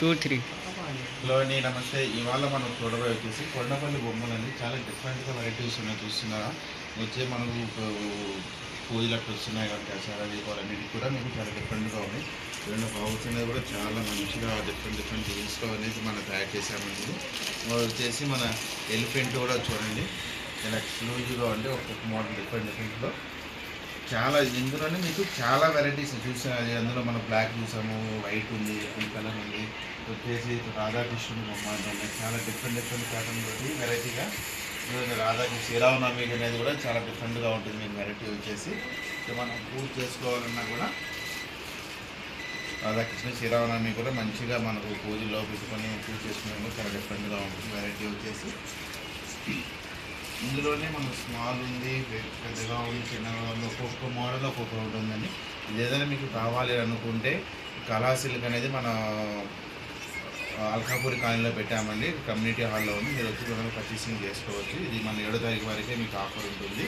2 3 hello అండి, నమస్తే. ఇవాళ మనం చూడబోయే వచ్చేసి కొండపల్లి బొమ్మలండి. చాలా డిఫరెంట్గా వెరైటీస్ ఉన్నాయి. చూస్తున్నారా? వచ్చే మనకు పూజలు అట్లా వస్తున్నాయి కాబట్టి దసరా దీపాలన్నిటికి కూడా మీకు చాలా డిఫరెంట్గా ఉన్నాయి. రెండు పౌచ్ అనేది కూడా చాలా మంచిగా డిఫరెంట్ డిజైన్స్లో అనేది మనం తయారు చేసామండి. వచ్చేసి మన ఎలిఫెంట్ కూడా చూడండి, చాలా ఎక్స్క్లూజివ్గా ఉండి ఒక్కొక్క మోడల్ డిఫరెంట్లో చాలా. ఇందులోనే మీకు చాలా వెరైటీస్ చూసాను. అందులో మనం బ్లాక్ చూసాము, వైట్ ఉంది, పింక్ కలర్ ఉంది, వచ్చేసి రాధాకృష్ణుడు బొమ్మ ఉన్నాయి. చాలా డిఫరెంట్ ప్యాటర్న్ తోటి వెరైటీగా రాధాకృష్ణ శ్రీరామనవమి అనేది కూడా చాలా డిఫరెంట్గా ఉంటుంది. మీకు వెరైటీ వచ్చేసి మనం పూజ చేసుకోవాలన్నా కూడా రాధాకృష్ణ శ్రీరామనవమి కూడా మంచిగా మనకు పూజలో పెట్టుకొని పూజ చేసుకునే చాలా డిఫరెంట్గా ఉంటుంది. వెరైటీ వచ్చేసి ఇందులోనే మనకు స్మాల్ ఉంది, పెద్దగా ఉంది, చిన్నగా ఉంది, ఒక్కొక్క మోడల్ ఒక్కొక్క ఉంటుందండి. ఇది ఏదైనా మీకు కావాలి అనుకుంటే కళా సిల్క్ అనేది మన అల్కాపూరి కాలనీలో పెట్టామండి. కమ్యూనిటీ హాల్లో ఉంది. మీరు వచ్చి మనం పర్చేసింగ్ చేసుకోవచ్చు. ఇది మన 7వ తారీఖు వరకే మీకు ఆఫర్ ఉంటుంది.